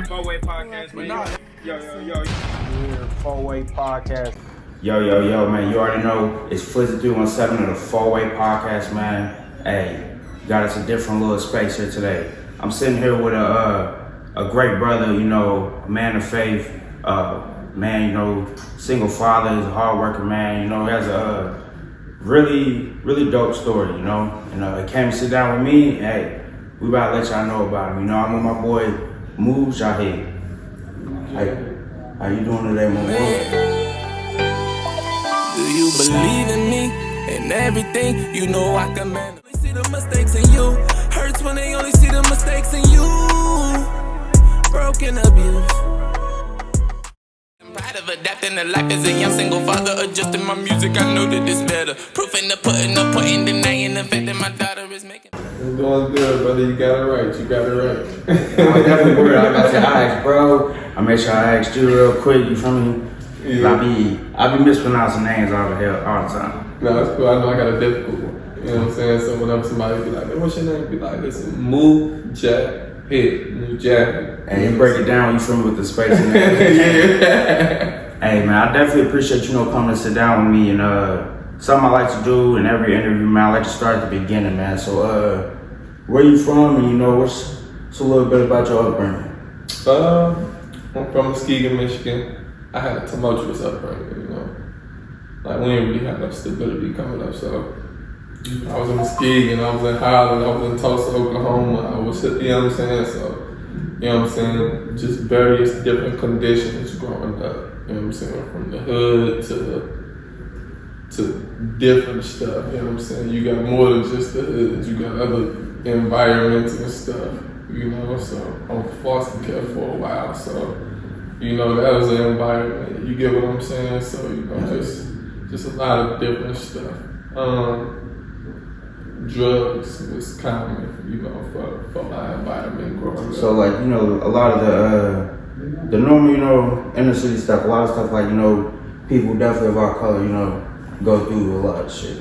Four-way podcast, man. Yo. Four-way podcast. Yo, man. You already know it's Flizzy 317 of the Four-way podcast, man. Hey, got us a different little space here today. I'm sitting here with a great brother, you know, a man of faith, man, you know, single father, he's a hard-working man, you know, he has a really dope story, you know. He came to sit down with me. Hey, we about to let y'all know about him. You know, I'm with my boy Mujahid. Hey, how you doing today, my boy? Do you believe in me and everything? You know I can man. Only see the mistakes in you. Hurts when they only see the mistakes in you. Broken abuse. I'm proud of adapting to life as a young single father. Adjusting my music, I know that it's better. Proof in the pudding, denying the fact that my daughter is making. You're doing good, brother. You got it right. I definitely worried. I got to ask, bro. I make sure I asked you real quick. You feel me? Yeah. I be mispronouncing names all the time. No, it's cool. I know I got a difficult one. You know what I'm saying? So whenever somebody be like, hey, what's your name? Be like, listen, Mujahid. Mujahid. Hey, you break it down. You feel me with the space and everything. Yeah. Hey, man, I definitely appreciate you know coming to sit down with me and something I like to do in every interview, man. I like to start at the beginning, man. So, where you from, and you know, what's a little bit about your upbringing? I'm from Muskegon, Michigan. I had a tumultuous upbringing, you know. Like, we didn't really have no stability coming up, so I was in Muskegon, I was in Highland, I was in Tulsa, Oklahoma, I was, you know what I'm saying? So, you know what I'm saying? Just various different conditions growing up, you know what I'm saying? From the hood to different stuff, you know what I'm saying? You got more than just the hood, you got other environments and stuff, you know? So, I was foster care for a while, so, you know, that was an environment, you get what I'm saying? So, you know, just a lot of different stuff. Drugs was common, you know, for my environment growing up. So, like, you know, a lot of the normal, you know, inner city stuff, a lot of stuff like, you know, people definitely of our color, you know, go through a lot of shit.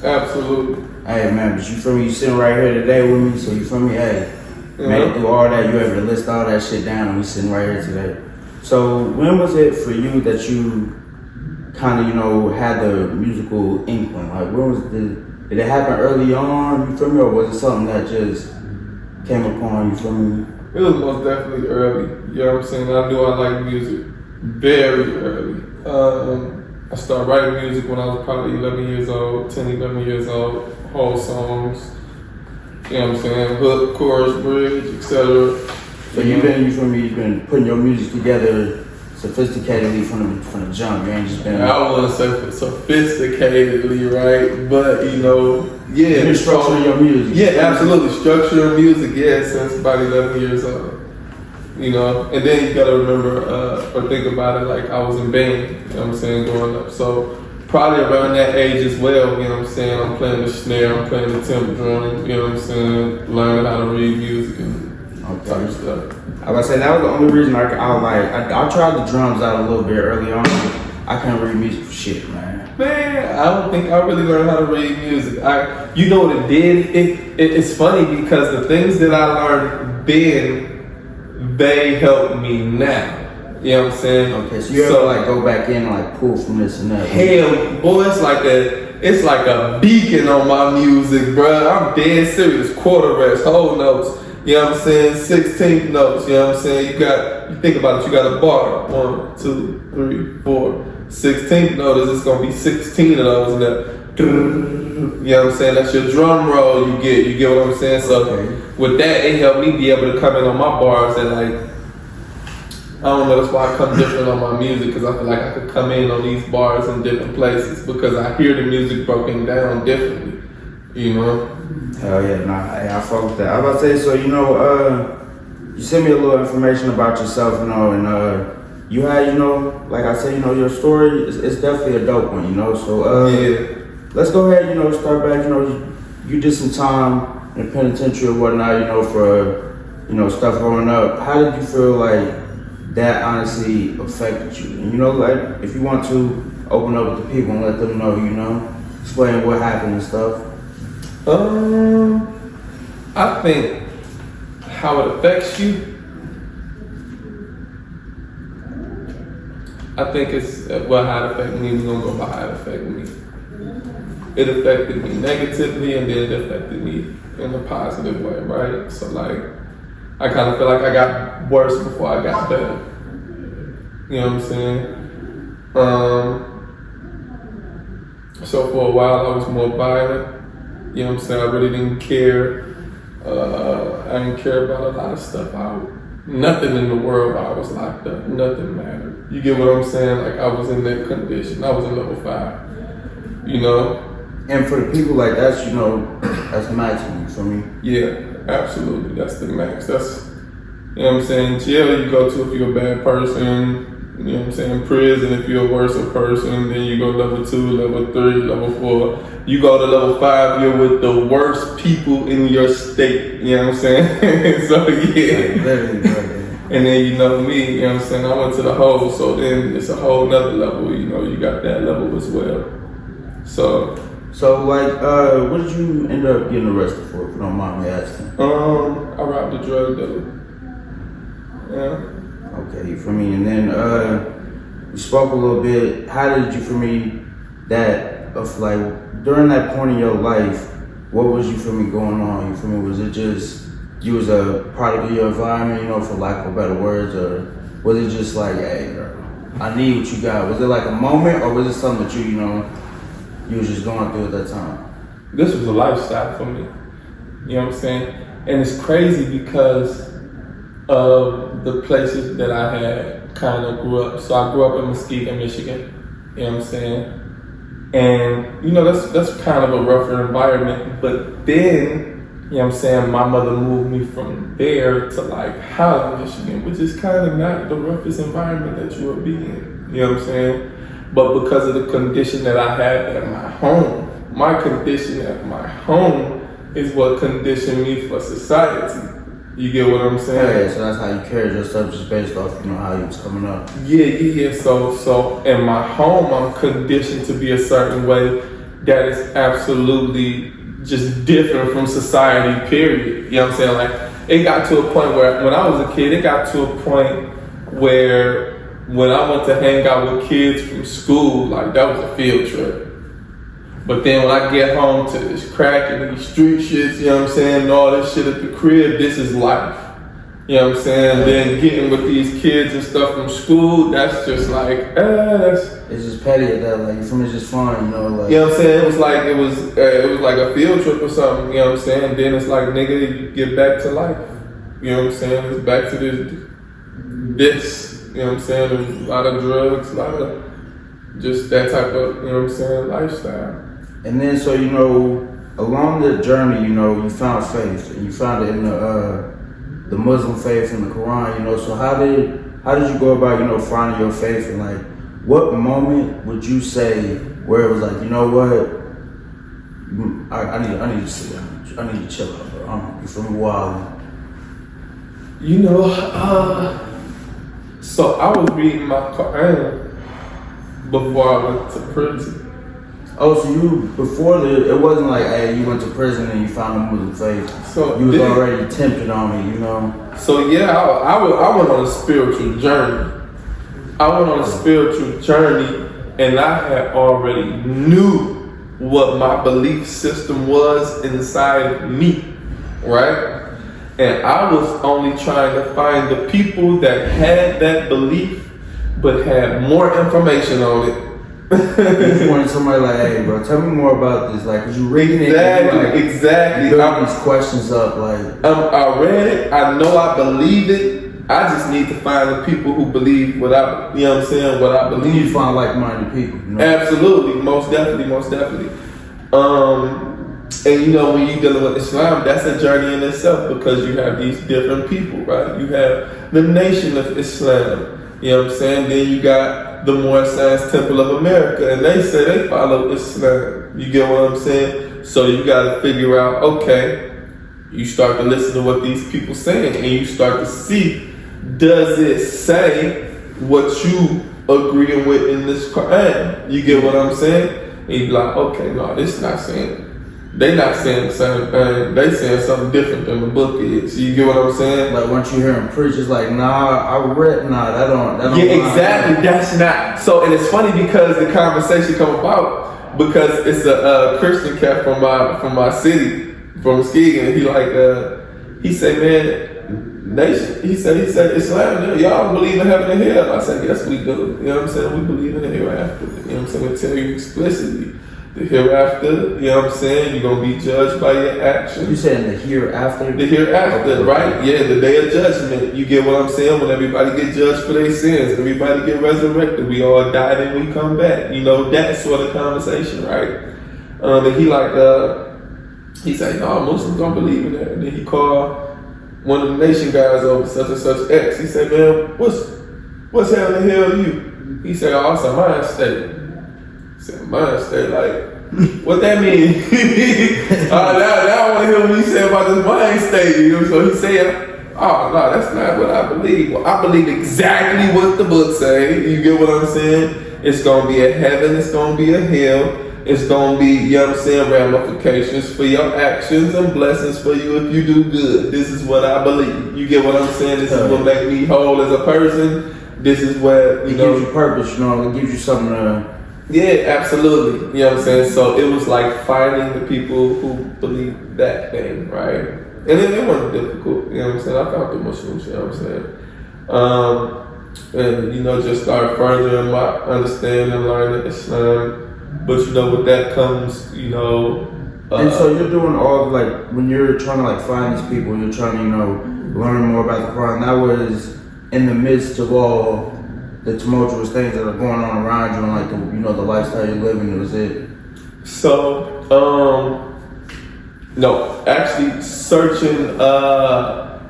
Absolutely. Hey, man, but you feel me? You sitting right here today with me, so you feel me? Hey, made it through all that. You able to list all that shit down, and we sitting right here today. So, when was it for you that you kind of, you know, had the musical inkling? Like, when was did it happen early on, you feel me, or was it something that just came upon, you feel me? It was most definitely early, you know what I'm saying? I knew I liked music very early. I started writing music when I was probably 11 years old, 10, 11 years old, whole songs, you know what I'm saying, hook, chorus, bridge, etc. So you've been putting your music together sophisticatedly from the jump. You ain't just been. I wouldn't say sophisticatedly, right? But you know, yeah. You're structuring your music. Yeah, absolutely. Structuring music, yeah, since about 11 years old. You know, and then you gotta remember or think about it like I was in band, you know what I'm saying, growing up. So probably around that age as well, you know what I'm saying, I'm playing the snare, I'm playing the temp drum, you know what I'm saying, learning how to read music and type of stuff. I was say that was the only reason I tried the drums out a little bit early on. I couldn't read music for shit, man. Man, I don't think I really learned how to read music. You know what it did? It's funny because the things that I learned then, they help me now. You know what I'm saying? Okay, so you ever like go back in and like pull from this and that? Hell, boy, it's like a beacon on my music, bro. I'm dead serious. Quarter rests, whole notes. You know what I'm saying? 16th notes. You know what I'm saying? You think about it. You got a bar. 1, 2, 3, 4. 16th note is it's gonna be 16 of those in there. You know what I'm saying? That's your drum roll. You get what I'm saying? So with that, it helped me be able to come in on my bars and like. I don't know, that's why I come different on my music, because I feel like I could come in on these bars in different places because I hear the music broken down differently, you know? Hell yeah, I fuck with that. I was about to say, so, you know, you sent me a little information about yourself, you know, and you had, you know, like I said, you know, your story is definitely a dope one, you know, so, let's go ahead, you know, start back, you know, you did some time in the penitentiary or whatnot, you know, for, you know, stuff growing up. How did you feel like that honestly affected you? And you know, like, if you want to open up with the people and let them know, you know, explain what happened and stuff. I think how it affects you I think it's, well, how it affected me, we're gonna go by how it affected me. It affected me negatively, and then it affected me in a positive way, right? So like, I kind of feel like I got worse before I got better. You know what I'm saying? So for a while I was more violent. You know what I'm saying? I really didn't care. I didn't care about a lot of stuff. Nothing in the world while I was locked up. Nothing mattered. You get what I'm saying? Like, I was in that condition. I was in level 5. You know? And for the people like that, you know, that's maximum for me. Yeah, absolutely. That's the max. That's, you know what I'm saying? Jail you go to if you're a bad person. You know what I'm saying? Prison if you're a worse person. Then you go level 2, level 3, level 4. You go to level 5, you're with the worst people in your state. You know what I'm saying? So yeah. And then you know me, you know what I'm saying? I went to the hole, so then it's a whole nother level. You know, you got that level as well. So like, what did you end up getting arrested for, if you don't mind me asking? I robbed a drug dealer. Yeah. Okay, you feel me? And then we spoke a little bit. How did you, for me, that of like during that point in your life, what was you feel me going on? You feel me? Was it just you was a product of your environment, you know, for lack of better words, or was it just like, hey, girl, I need what you got? Was it like a moment, or was it something that you know, you was just going through at that time? This was a lifestyle for me. You know what I'm saying? And it's crazy because of the places that I had kind of grew up. So I grew up in Muskegon, Michigan. You know what I'm saying? And you know, that's kind of a rougher environment. But then, you know what I'm saying, my mother moved me from there to like Holland, Michigan, which is kind of not the roughest environment that you would be in. You know what I'm saying? But because of the condition that I had at my home, my condition at my home is what conditioned me for society. You get what I'm saying? Yeah, so that's how you carried yourself, just based off, you know, how you was coming up. Yeah. So in my home, I'm conditioned to be a certain way that is absolutely just different from society, period. You know what I'm saying? Like, it got to a point where, when I was a kid, it got to a point where when I went to hang out with kids from school, like, that was a field trip. But then when I get home to this crack and these street shits, you know what I'm saying, and all this shit at the crib, this is life. You know what I'm saying? And then getting with these kids and stuff from school, that's just like, it's just petty at that, like, for me, it's just fun, you know, like. You know what I'm saying? It was like a field trip or something, you know what I'm saying? Then it's like, nigga, you get back to life. You know what I'm saying? It's back to this, you know what I'm saying? A lot of drugs, a lot of just that type of, you know what I'm saying, lifestyle. And then, so, you know, along the journey, you know, you found faith, and you found it in the Muslim faith and the Quran, you know. So how did you go about, you know, finding your faith, and like, what moment would you say where it was like, you know what, I need to sit down, I need to chill out, bro. You feel me? Wild. You know, so I was reading my Quran before I went to prison. Oh, so it wasn't like, hey, you went to prison and you found a Muslim faith. So you was already tempted on me, you know? So yeah, I went on a spiritual journey. And I had already knew what my belief system was inside me, right? And I was only trying to find the people that had that belief, but had more information on it. You wanted somebody like, hey, bro, tell me more about this. Like, cause you reading it, exactly. You building these questions up, like. I read it. I know I believe it. I just need to find the people who believe what I, you know what I'm saying, what I believe. You find like-minded people. You know? Absolutely, most definitely. And you know, when you're dealing with Islam, that's a journey in itself, because you have these different people, right? You have the Nation of Islam. You know what I'm saying? Then you got the More Science Temple of America, and they say they follow Islam. You get what I'm saying? So you got to figure out, okay, you start to listen to what these people saying, and you start to see, does it say what you agreeing with in this Quran? You get what I'm saying? And you be like, okay, no, this is not saying it. they not saying the same thing. They saying something different than the book is. You get what I'm saying? Like once you hear him preach, it's like, that don't Yeah, exactly. That's not. So, and it's funny because the conversation come about because it's a Christian cat from my city, from Muskegon. He said, man, nation. He said Islam. Y'all believe in heaven and hell. I said, yes, we do. You know what I'm saying? We believe in the hereafter. You know what I'm saying? We tell you explicitly. The hereafter, you know what I'm saying? You're going to be judged by your actions. You saying the hereafter? The hereafter, right? Yeah, the day of judgment. You get what I'm saying? When everybody get judged for their sins, everybody get resurrected. We all died and we come back. You know, that sort of conversation, right? And he said, no, Muslims don't believe in that. And then he called one of the nation guys over, such and such X. He said, man, what's hell in hell to you? He said, oh, it's a mind state. Said mind state, like, what that mean? Now I want to hear what he said about this mind state. You know? So he said, oh no, that's not what I believe. Well, I believe exactly what the book say. You get what I'm saying? It's gonna be a heaven. It's gonna be a hell. It's gonna be, you know what I'm saying, ramifications for your actions and blessings for you if you do good. This is what I believe. You get what I'm saying? This is what makes me whole as a person. This is what it gives you purpose. You know, it gives you something to. Yeah, absolutely. You know what I'm saying? So it was like finding the people who believe that thing, right? And then it wasn't difficult. You know what I'm saying? I found the Muslims. You know what I'm saying? And you know, just start furthering my understanding, learning Islam. But you know, with that comes, you know. And so you're doing all like when you're trying to like find these people, you're trying to learn more about the Quran. That was in the midst of all the tumultuous things that are going on around you and like the lifestyle you're living. Was it? So no, actually searching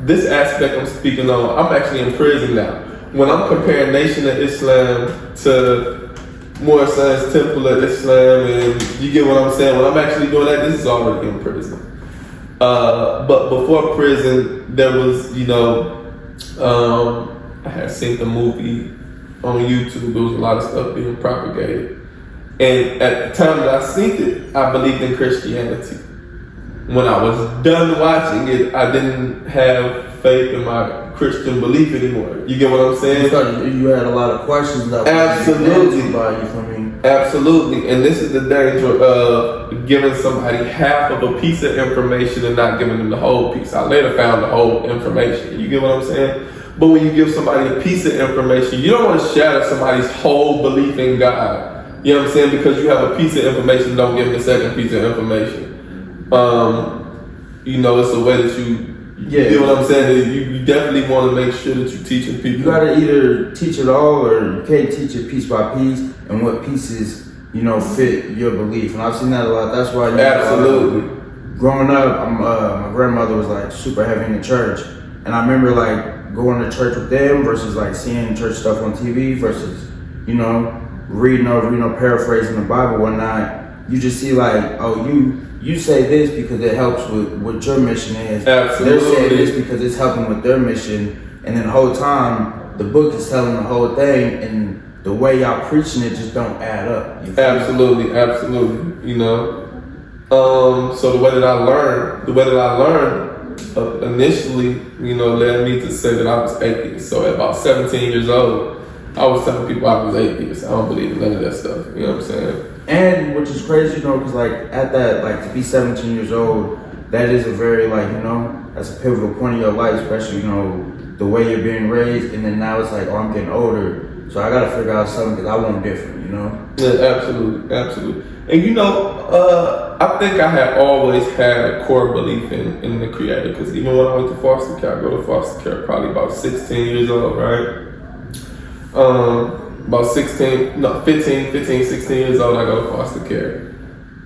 this aspect I'm speaking on. I'm actually in prison now. When I'm comparing Nation of Islam to Moore Science Temple of Islam, and you get what I'm saying. When I'm actually doing that, this is already in prison. But before prison, there was I had seen the movie on YouTube. There was a lot of stuff being propagated. And at the time that I seen it, I believed in Christianity. When I was done watching it, I didn't have faith in my Christian belief anymore. You get what I'm saying? You had a lot of questions that absolutely by you for me. Absolutely. And this is the danger of giving somebody half of a piece of information and not giving them the whole piece. I later found the whole information. You get what I'm saying? But when you give somebody a piece of information, you don't want to shatter somebody's whole belief in God. You know what I'm saying? Because you have a piece of information, don't give them the second piece of information. It's a way that you get what I'm saying? You definitely want to make sure that you're teaching people. You gotta either teach it all or you can't teach it piece by piece and what pieces, fit your belief. And I've seen that a lot. That's why absolutely. Growing up, my grandmother was like super heavy in the church. And I remember like going to church with them versus like seeing church stuff on TV versus, reading over, paraphrasing the Bible, whatnot. You just see like, oh, you say this because it helps with what your mission is. Absolutely. They're saying this because it's helping with their mission. And then the whole time, the book is telling the whole thing, and the way y'all preaching it just don't add up. Absolutely. So the way that I learned initially, led me to say that I was atheist. So at about 17 years old, I was telling people I was atheist. I don't believe in none of that stuff. You know what I'm saying? And which is crazy, because like at that, like to be 17 years old, that is a very that's a pivotal point in your life, especially, the way you're being raised. And then now it's like, oh, I'm getting older, so I got to figure out something because I want different, Yeah, absolutely. And I think I had always had a core belief in the Creator, because even when I went to foster care, I go to foster care probably about 16 years old, right? About 16 16 years old, I go to foster care.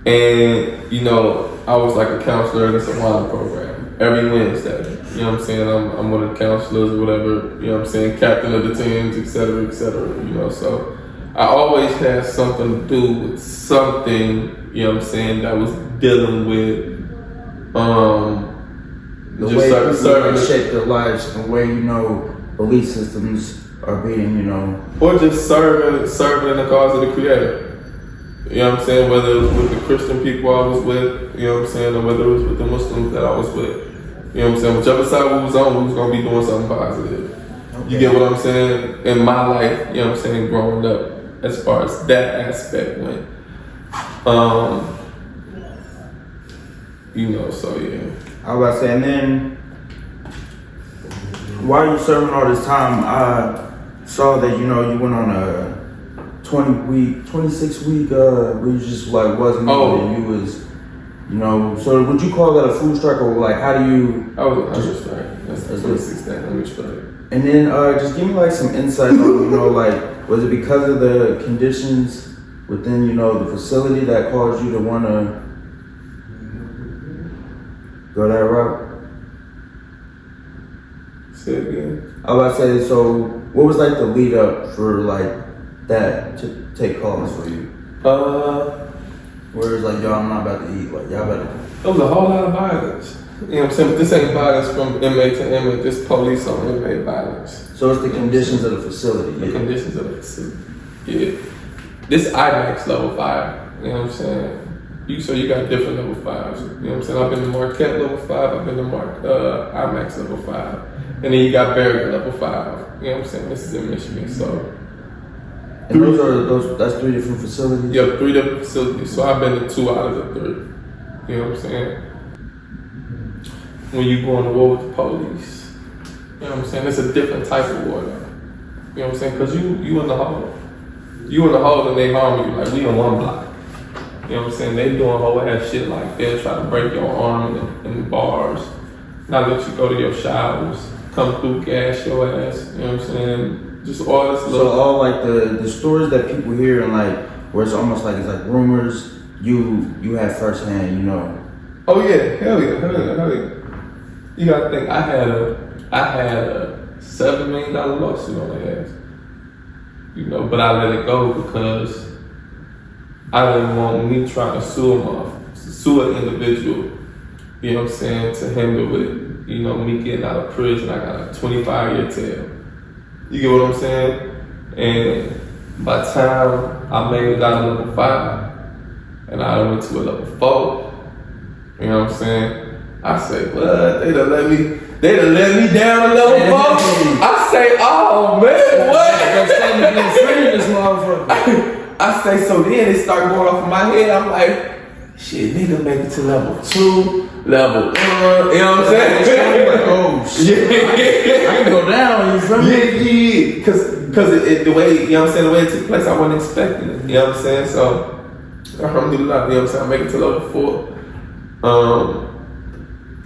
And, I was like a counselor in the Savannah program every Wednesday. You know what I'm saying? I'm one of the counselors or whatever, you know what I'm saying? Captain of the teams, et cetera, so I always had something to do with something, you know what I'm saying, that was dealing with, the way people shape their lives and the way, belief systems are being, or just serving in the cause of the Creator. You know what I'm saying? Whether it was with the Christian people I was with, you know what I'm saying, or whether it was with the Muslims that I was with. You know what I'm saying? Whichever side we was on, we was gonna be doing something positive. Okay. You get what I'm saying? In my life, you know what I'm saying, growing up, as far as that aspect went. You know, so yeah. I was about to say, and then while you serving all this time, I saw that, you know, you went on a 26 week, where you just like wasn't and you was, you know, so would you call that a food strike, or like how do you? I was strike. That's 26 days. I'm strike. And then just give me like some insight on, you know, like was it because of the conditions within, you know, the facility that caused you to want to go that route? Say it again. I was about to say, so what was like the lead up for like that to take calls for you? Where it's like, yo, I'm not about to eat, like y'all better. There was a whole lot of violence. You know what I'm saying? But this ain't violence from inmate to inmate, this police on inmate violence. So it's the conditions of the facility. The conditions of the facility. Yeah. This IMAX level 5, you know what I'm saying? So you got different level 5s. You know what I'm saying? I've been to Marquette level 5, I've been to IMAX level 5. And then you got Berry level 5. You know what I'm saying? This is in Michigan, so. And that's 3 different facilities? Yeah, 3 different facilities. So I've been to 2 out of the 3. You know what I'm saying? When you go on the war with the police, you know what I'm saying? It's a different type of war though. You know what I'm saying? Cause you in the hole. You in the hole and they harm you, like we in one block. You know what I'm saying? They doing whole ass shit like they'll try to break your arm in bars, not let you go to your showers, come through, gas your ass, you know what I'm saying? Just all this little. So all like the stories that people hear and like where it's almost like it's like rumors, you had firsthand, you know. Oh yeah, hell yeah. You gotta think I had a $7 million lawsuit on their ass. You know, but I let it go because I didn't want me trying to sue an individual, you know what I'm saying, to hinder with, you know, me getting out of prison. I got a 25-year tail. You get what I'm saying? And by the time I made it out of level 5, and I went to a level 4, you know what I'm saying? I say, what? They done let me down to level 4? I say, oh man, what? I say, so then it started going off in my head. I'm like, shit, nigga make it to level 2, level 1, you know what I'm saying? Like, oh shit, I can go down, you feel me? Yeah, cause the way, you know what I'm saying, the way it took place, I wasn't expecting it, you know what I'm saying? So, alhamdulillah, you know what I'm saying, I make it to level 4.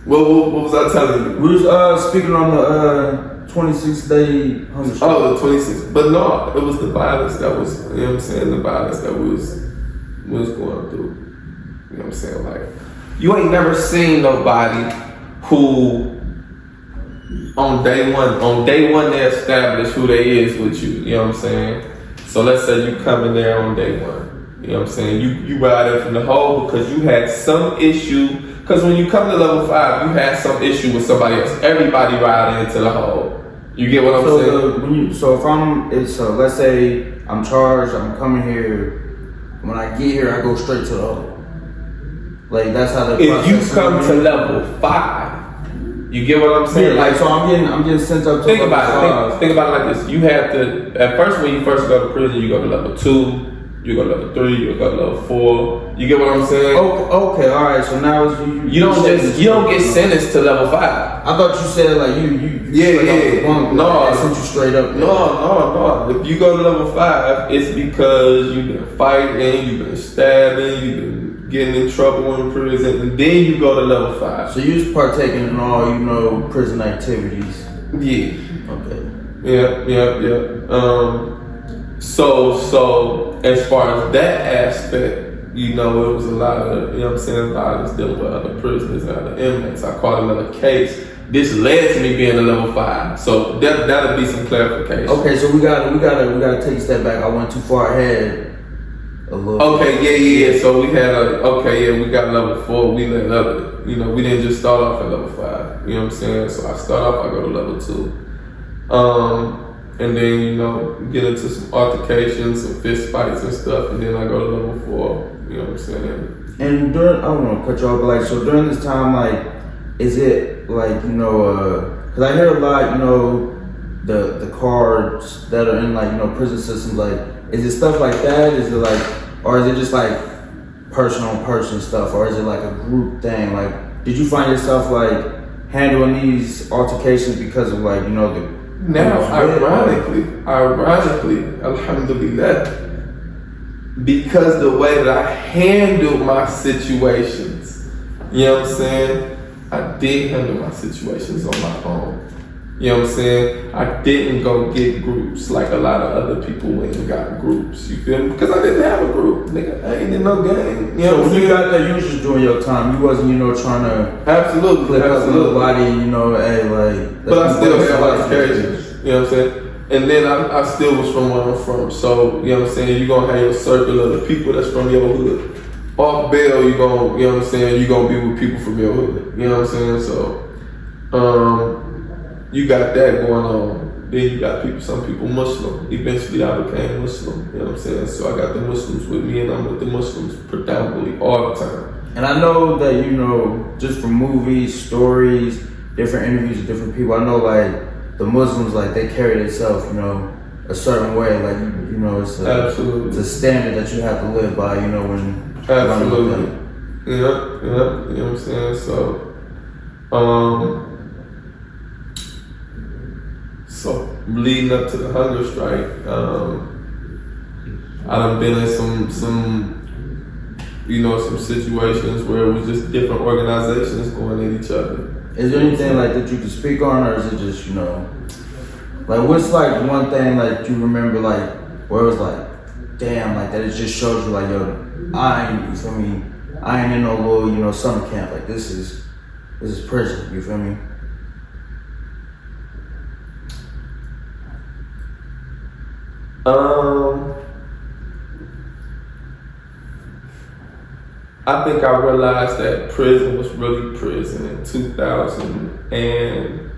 What was I telling you? We was speaking on the 26-day hunger strike. Oh, the 26, but no, it was the violence that was, you know what I'm saying, the violence that we was going through. You know what I'm saying? Like, you ain't never seen nobody who on day one they establish who they is with you. You know what I'm saying? So let's say you come in there on day 1. You know what I'm saying? You ride in from the hole because you had some issue. Because when you come to level 5, you had some issue with somebody else. Everybody ride into the hole. You get what I'm saying? So let's say I'm charged, I'm coming here. When I get here, I go straight to the hole. Like that's how the if you come to level 5, you get what I'm saying? Yeah, like so I'm getting sent up to think about it like this. You have to at first when you first go to prison, you go to level 2, you go to level 3, you go to level 4. You get what I'm saying? Okay, all right. So now you don't get sentenced to level 5. I thought you said like you No, I sent you straight up. No. If you go to level 5, it's because you've been fighting, you've been stabbing, you've been getting in trouble in prison, and then you go to level 5. So you was partaking in all, you know, prison activities. Yeah. Okay. Yeah. So as far as that aspect, you know, it was a lot of, you know what I'm saying, violence dealing with other prisoners and other inmates. I caught another case. This led to me being a level 5. So that'll be some clarification. Okay, so we gotta take a step back. I went too far ahead. A little. Okay, yeah. So we had we got level 4. We let other, you know, we didn't just start off at level 5. You know what I'm saying? So I start off, I go to level 2. and then, you know, get into some altercations, some fist fights and stuff, and then I go to level 4, you know what I'm saying? And during, I don't want to cut you off, but like, so during this time, like, is it like, you know, because I hear a lot, you know, the cards that are in like, you know, prison systems, like, is it stuff like that? Is it like, or is it just like person on person stuff, or is it like a group thing? Like, did you find yourself like handling these altercations because of like, you know, the now, ironically, alhamdulillah, because the way that I handle my situations, you know what I'm saying? I did handle my situations on my own. You know what I'm saying? I didn't go get groups like a lot of other people went and got groups. You feel me? Because I didn't have a group. Nigga, I ain't in no game. You know so when you got there, you was just doing your time. You wasn't, you know, trying to absolutely click up nobody, you know, hey, like. But I still had like occasions. You know what I'm saying? And then I still was from where I'm from. So, you know what I'm saying? You're going to have your circle of the people that's from your hood. Off bail, you know what I'm saying? You're going to be with people from your hood. You know what I'm saying? So, you got that going on. Then you got some people Muslim. Eventually I became Muslim. You know what I'm saying? So I got the Muslims with me, and I'm with the Muslims predominantly all the time. And I know that, you know, just from movies, stories, different interviews with different people, I know like the Muslims, like they carry themselves, you know, a certain way. Like, you know, it's a standard that you have to live by, you know, when. Absolutely. Yeah, you know what I'm saying? So leading up to the hunger strike, I done been in some you know, some situations where it was just different organizations going at each other. Is there anything like that you can speak on, or is it just, you know, like what's like one thing like you remember like where it was like, damn, like that it just shows you like, yo, I ain't in no little, you know, summer camp. Like this is prison. You feel me? I think I realized that prison was really prison in 2000, and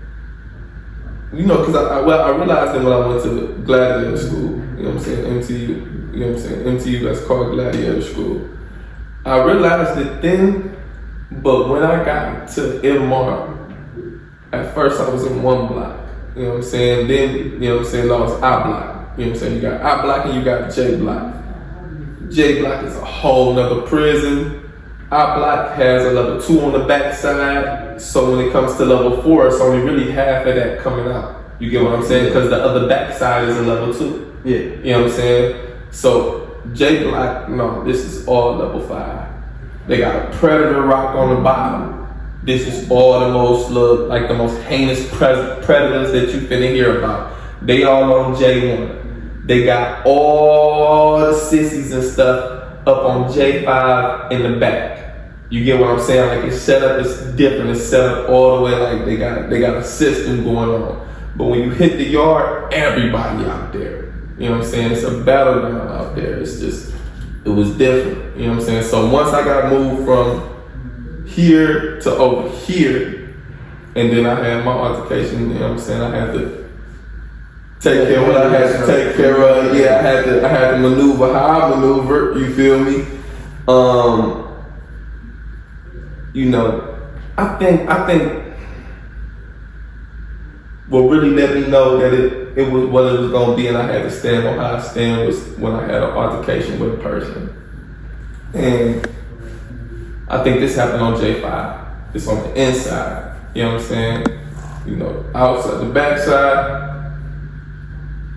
you know, because I realized that when I went to Gladiator School, you know what I'm saying, MTU, you know what I'm saying, MTU, that's called Gladiator School. I realized it then, but when I got to MR, at first I was in one block, you know what I'm saying, then, you know what I'm saying, I was I block, you know what I'm saying, you got I block and you got J block. J block is a whole nother prison. I block has a level 2 on the backside, so when it comes to level 4, it's only really half of that coming out. You get what I'm saying? Because the other backside is a level 2. Yeah. You know what I'm saying? So J block, no, this is all level 5. They got a predator rock on the bottom. This is all the most heinous predators that you finna hear about. They all on J1. They got all the sissies and stuff up on J5 in the back. You get what I'm saying? Like it's set up, it's different. It's set up all the way like they got a system going on. But when you hit the yard, everybody out there. You know what I'm saying? It's a battleground out there. It's just, it was different. You know what I'm saying? So once I got moved from here to over here, and then I had my altercation, you know what I'm saying? I had to take care of what I had to take care of. Yeah, I had to maneuver how I maneuvered, you feel me? You know, I think what really let me know that it was what it was gonna be, and I had to stand on how I stand, was when I had an altercation with a person. And I think this happened on J5. It's on the inside. You know what I'm saying? You know, outside the backside,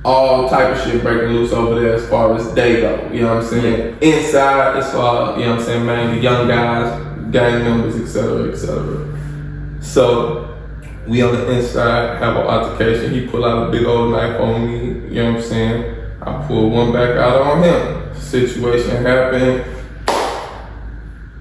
all type of shit breaking loose over there as far as they go. You know what I'm saying? Yeah. Inside, it's all, you know what I'm saying, mainly young guys, gang members, etc., etc. So we on the inside have an altercation. He pull out a big old knife on me. You know what I'm saying? I pull one back out on him. Situation happened.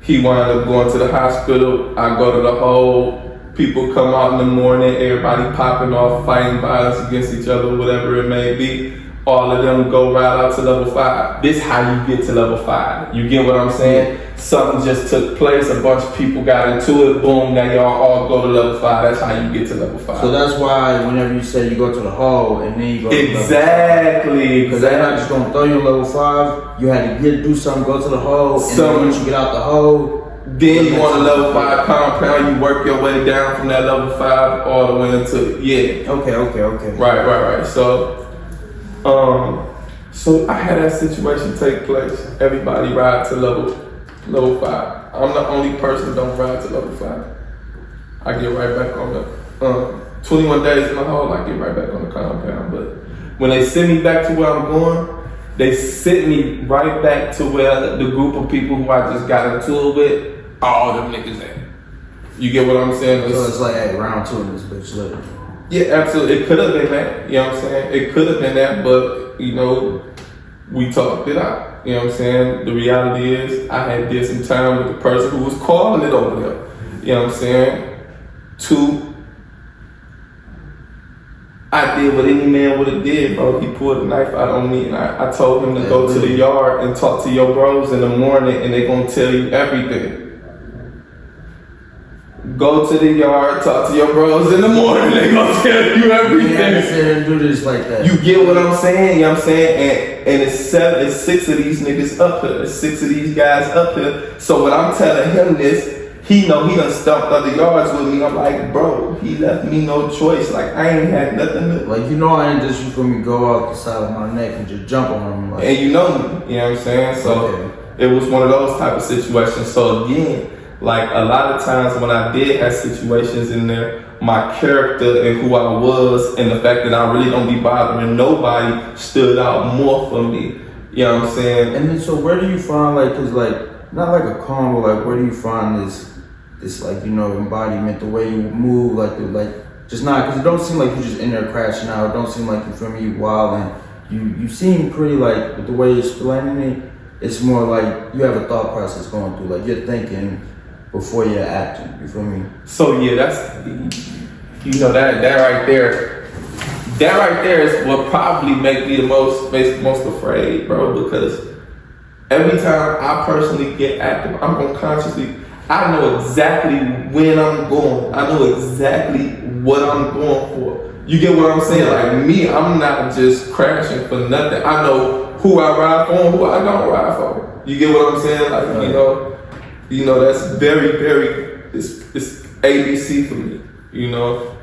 He wound up going to the hospital. I go to the hole. People come out in the morning. Everybody popping off, fighting violence against each other, whatever it may be. All of them go right out to level 5. This is how you get to level 5. You get what I'm saying? something just took place, a bunch of people got into it, boom, now y'all all go to level 5. That's how you get to level 5. So that's why whenever you say you go to the hole and then you go to exactly, because they're not just gonna throw you in level 5. You had to do something, go to the hole, and then once you get out the hole, then you want a level 5 compound. You work your way down from that level 5 all the way into Okay. Right. So I had that situation take place. Everybody ride to level 5. I'm the only person that don't ride to level 5. I get right back on the 21 days in the hole. I get right back on the compound. But when they send me back to where I'm going, they sent me right back to where the group of people who I just got into it with, all them niggas at. You get what I'm saying? So it's like, hey, round 2 in this bitch, literally. Yeah, absolutely. It could have been that. You know what I'm saying? It could have been that, but you know, we talked it out. You know what I'm saying? The reality is, I had did some time with the person who was calling it over there. You know what I'm saying? 2, I did what any man would have did, bro. He pulled a knife out on me, and I told him to go to the yard and talk to your bros in the morning, and they gonna tell you everything. Go to the yard, talk to your bros in the morning, they gonna tell you everything. Yeah, do this like that. You get what I'm saying? You know what I'm saying? And it's 6 of these niggas up here. It's 6 of these guys up here. So when I'm telling him this, he know he done stumped other yards with me. I'm like, bro, he left me no choice. Like, I ain't had nothing to... Like, you know I ain't just for me go out the side of my neck and just jump on him. Like, and you know me, you know what I'm saying? So It was one of those type of situations. So again, like a lot of times when I did have situations in there, my character and who I was and the fact that I really don't be bothering nobody stood out more for me. You know what I'm saying? And then so where do you find like, cause like, not like a calm, but like where do you find this like, you know, embodiment, the way you move, just not, cause it don't seem like you just in there crashing out. It don't seem like you feel me, you wild, and you seem pretty like, with the way you're explaining it, it's more like you have a thought process going through, like you're thinking before you're acting, you feel me? So yeah, that's, you know, that right there is what probably makes me the most afraid, bro, because every time I personally get active, I'm gonna consciously, I know exactly when I'm going. I know exactly what I'm going for. You get what I'm saying? Like me, I'm not just crashing for nothing. I know who I ride for and who I don't ride for. You get what I'm saying? Like, you know, that's very, very, it's ABC for me, you know?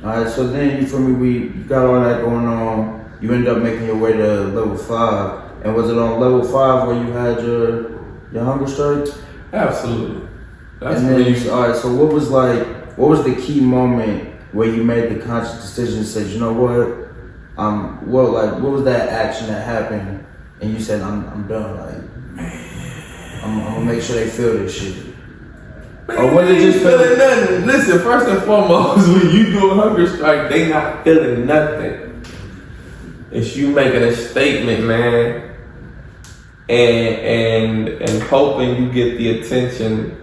Alright, so then you feel me, you got all that going on, you ended up making your way to level 5, and was it on level 5 where you had your hunger strike? Absolutely. That's and alright, so what was the key moment where you made the conscious decision and said, you know what, what was that action that happened, and you said, I'm done, like, I'm gonna make sure they feel this shit. Or when they just feeling nothing. Listen, first and foremost, when you do a hunger strike, they not feeling nothing. It's you making a statement, man, and hoping you get the attention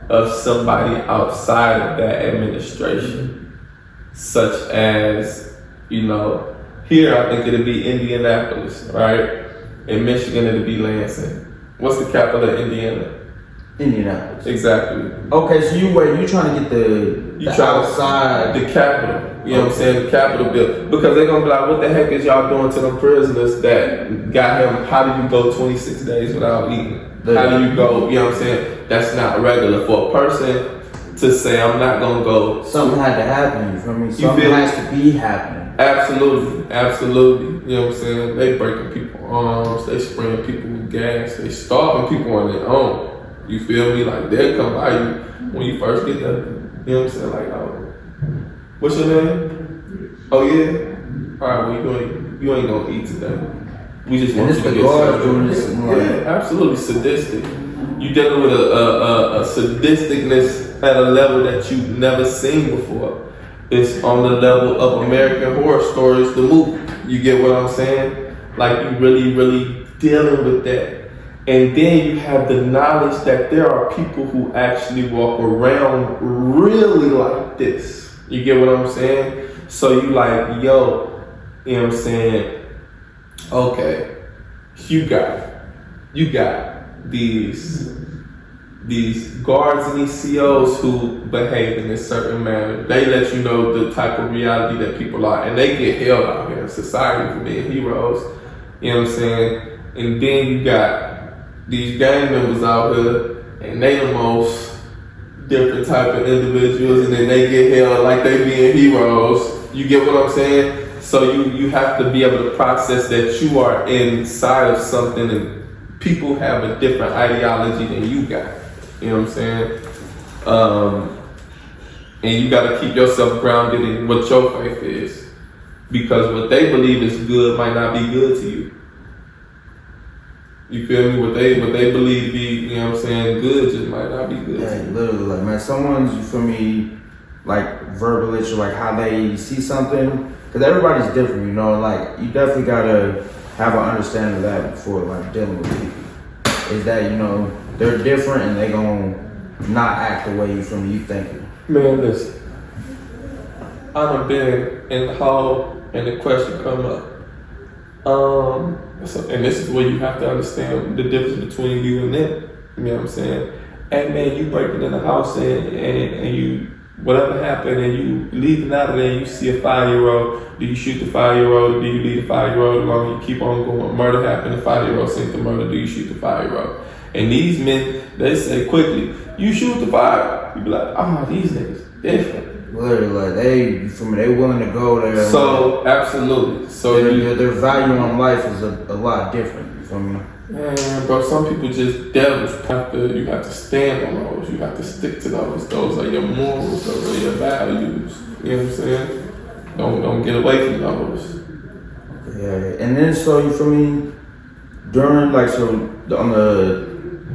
of somebody outside of that administration, such as, you know, here I think it'll be Indianapolis, right? In Michigan it'll be Lansing. What's the capital of Indiana? Indianapolis. Exactly. Okay, so you trying to get the outside, the capital. You know what I'm saying? The capital bill. Because they're gonna be like, what the heck is y'all doing to them prisoners that got him? How do you go 26 days without eating? How do you go? You know what I'm saying? That's not regular for a person to say, I'm not gonna go. Something had to happen, you feel me? Something has to be happening. Absolutely. You know what I'm saying? They breaking people's arms, they spraying people with gas, they starving people on their own. You feel me? Like, they'll come by you when you first get there. You know what I'm saying? Like, oh, what's your name? Oh, yeah? All right, well, you ain't gonna eat today. We just want you to get started. Yeah, absolutely sadistic. You dealing with a sadisticness at a level that you've never seen before. It's on the level of American Horror Stories, the movie. You get what I'm saying? Like, you really, really dealing with that. And then you have the knowledge that there are people who actually walk around really like this. You get what I'm saying? So you like, yo, you know what I'm saying? Okay, you got it. these guards and these COs who behave in this certain manner. They let you know the type of reality that people are, and they get held out here in society for being heroes. You know what I'm saying? And then you got these gang members out here, and they the most different type of individuals, and then they get held like they being heroes. You get what I'm saying? So you have to be able to process that you are inside of something, and people have a different ideology than you got. You know what I'm saying? And you got to keep yourself grounded in what your faith is, because what they believe is good might not be good to you. You feel me? What they believe to be, you know what I'm saying, good just might not be good. Yeah, literally, like, man, someone's, you feel me, like, verbally, like, how they see something, because everybody's different, you know, like, you definitely got to have an understanding of that before, like, dealing with people. Is that, you know, they're different and they gonna not act the way you feel me, you thinking. Man, listen, I done been in the hall and the question come up. And this is where you have to understand the difference between you and them. You know what I'm saying? Hey man, you breaking in the house and you, whatever happened, and you leaving out of there and you see a 5-year-old, do you shoot the 5-year-old or do you leave the 5-year-old alone? You keep on going, murder happened, the 5-year-old sent the murder, do you shoot the 5-year-old? And these men, they say quickly, you shoot the 5. You be like, these niggas different. Literally, like, you feel me, they willing to go there. So, absolutely. So their value on life is a lot different, you feel me? Man, bro, some people just devils. You have to stand on those. You have to stick to those. Those are your morals. Those are your values. You know what I'm saying? Don't get away from those. Yeah, and then so you feel me? During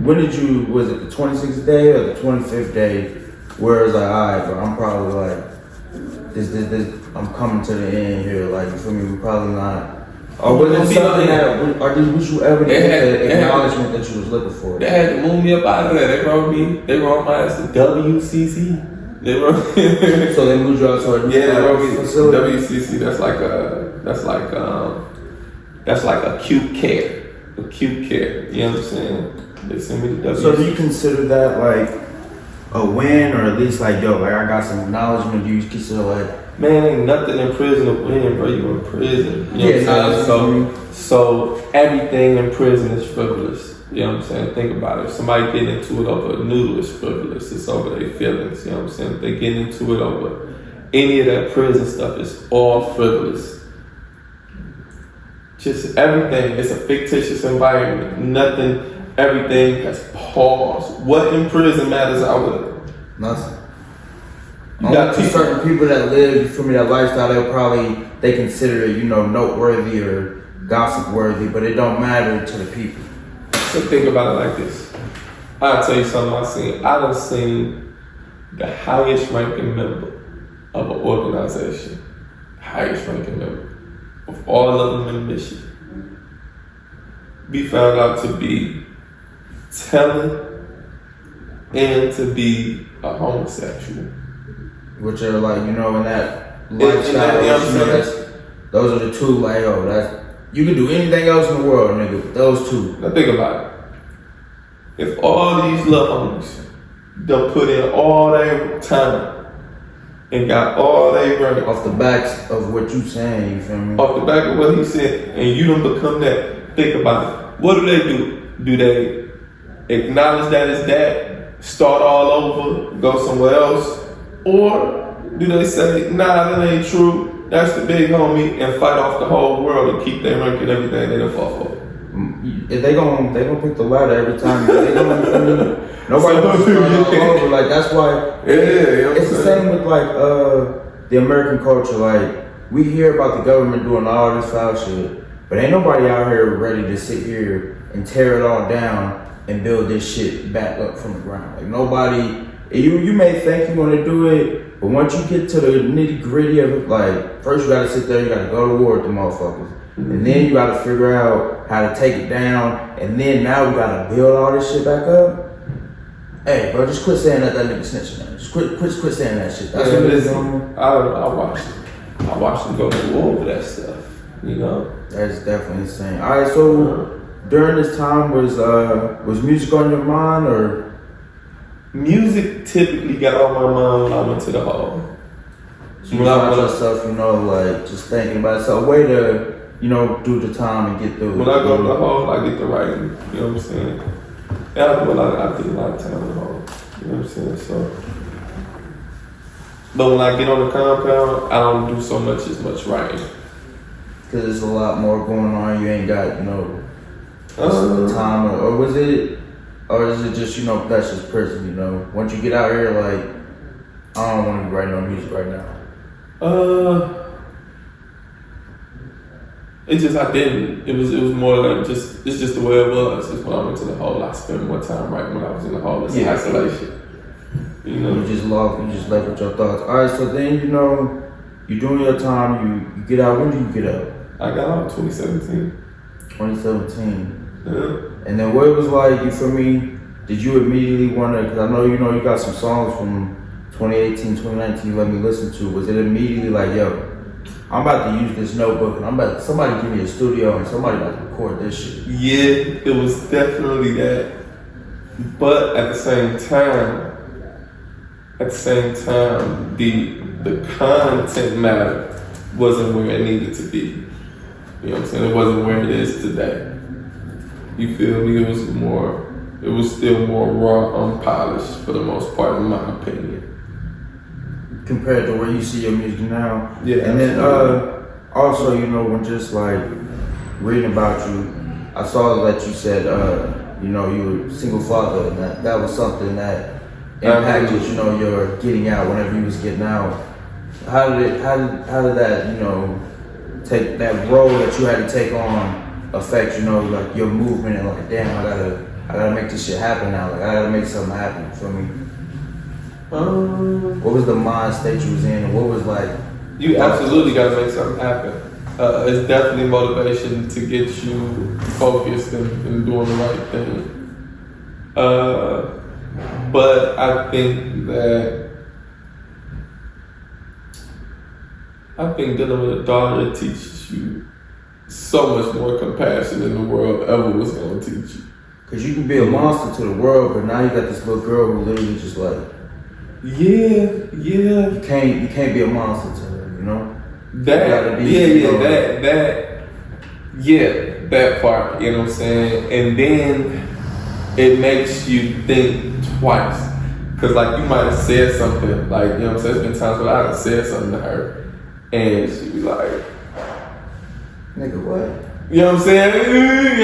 when did you? Was it the 26th day or the 25th day? Where it's like, alright, bro, I'm probably like, this, I'm coming to the end here. Like, you feel me? We probably not. Or was it something was you ever get the acknowledgement that you was looking for? They had to move me up out of there. They wrote my ass to WCC. They wrote So they moved you out to a they wrote me facility? WCC. That's like acute care. Acute care. You know what I'm saying? They sent me to WCC. So do you consider that like a win, or at least like, yo, like I got some acknowledgement? Do you consider like, man, ain't nothing in prison to win, bro. You in prison. You know what I'm saying? So everything in prison is frivolous. You know what I'm saying? Think about it. If somebody get into it over a noodle, it's frivolous. It's over their feelings. You know what I'm saying? If they get into it over any of that prison stuff, it's all frivolous. Just everything. It's a fictitious environment. Nothing. Everything has pause. What in prison matters out there? Nothing. You got certain people that live, you feel me, that lifestyle, they consider it, you know, noteworthy or gossip worthy, but it don't matter to the people. So think about it like this. I'll tell you something I done seen the highest ranking member of an organization, highest ranking member of all of them in Michigan, be found out to be telling and to be a homosexual. Which are like, you know, in that lifestyle, those are the two, like, you can do anything else in the world, nigga, but those two. Now think about it. If all these little homies done put in all their time and got all their money off the backs of what you saying, you feel me? Off the back of what he said, and you don't become that, think about it. What do? Do they acknowledge that it's that, start all over, go somewhere else? Or do they say, nah, that ain't true, that's the big homie, and fight off the whole world and keep their rank and everything they done fought for? If they gon' pick the latter every time. They gonna nobody wants to start all over. Like, that's why it's the same with like the American culture. Like, we hear about the government doing all this foul shit, but ain't nobody out here ready to sit here and tear it all down and build this shit back up from the ground. Like, nobody. You may think you want to do it, but once you get to the nitty gritty of it, like, first you gotta sit there, you gotta go to war with the motherfuckers. And then you gotta figure out how to take it down, and then now we gotta build all this shit back up. Hey, bro, just quit saying that nigga snitching, man. Just quit saying that shit. That's what it is. I watched them go to war over that stuff, you know? That's definitely insane. Alright, so during this time was music on your mind or? Music typically got on my mind when I went to the hall. So you find yourself, like just thinking about it. So a way to, do the time and get through. When I go to the hall, I get to writing. You know what I'm saying? And I do a lot of time in the hall. You know what I'm saying? So, but when I get on the compound, I don't do so much writing. Because there's a lot more going on. You ain't got, time, or was it? Or is it just, that's just prison, Once you get out here, like, I don't want to be writing no music right now. It just, I didn't. It was more like it's just the way it was. It's when I went to the hall, I spent more time writing when I was in the hall. It's isolation. You just left with your thoughts. All right, so then, you're doing your time, you get out. When did you get out? I got out in 2017. 2017. Yeah. And then what it was like, you feel me? Did you immediately want to, because I know, you got some songs from 2018, 2019 you let me listen to. Was it immediately like, yo, I'm about to use this notebook and somebody give me a studio and somebody about to record this shit? Yeah, it was definitely that. But at the same time, the content matter wasn't where it needed to be. You know what I'm saying? It wasn't where it is today. You feel me? It was still more raw, unpolished for the most part, in my opinion. Compared to where you see your music now. Yeah. And then also, when just like reading about you, I saw that you said, you were a single father, and that was something that impacted, your getting out whenever you was getting out. How did that, take that role that you had to take on affect, like your movement and like, damn, I gotta make this shit happen now. Like I gotta make something happen for me. What was the mind state you was in, and what was like? You absolutely gotta make something happen. It's definitely motivation to get you focused and doing the right thing. But I think dealing with a daughter teaches you so much more compassion than the world ever was going to teach you. Because you can be a monster to the world, but now you got this little girl who literally just like... Yeah. You can't be a monster to her, That part, you know what I'm saying? And then it makes you think twice. Because like you might have said something, like, you know what I'm saying? There's been times when I have said something to her and she be like, nigga, what? You know what I'm saying? You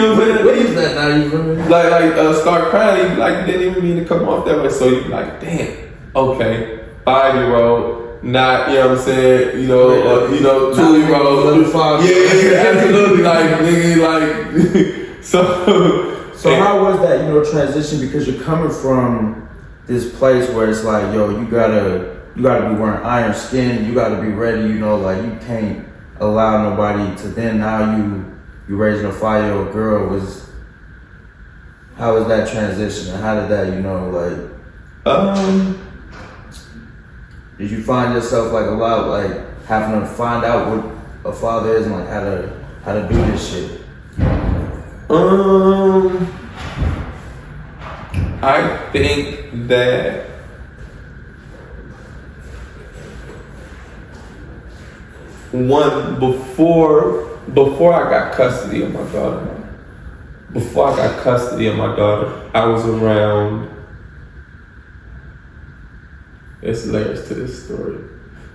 know what I'm saying? What is that now? You remember? Like start crying, like you didn't even mean to come off that way. So you be like, damn, okay, 5-year-old, not, you know what I'm saying, 2-year-old. Yeah, absolutely, like, nigga, like, So how was that, transition? Because you're coming from this place where it's like, yo, you gotta be wearing iron skin, you gotta be ready, like you can't allow nobody to, then now you raising a 5-year-old girl. How was that transition, and how did that, did you find yourself like a lot like having to find out what a father is and like how to do this shit? I think that before I got custody of my daughter, I was around. There's layers to this story.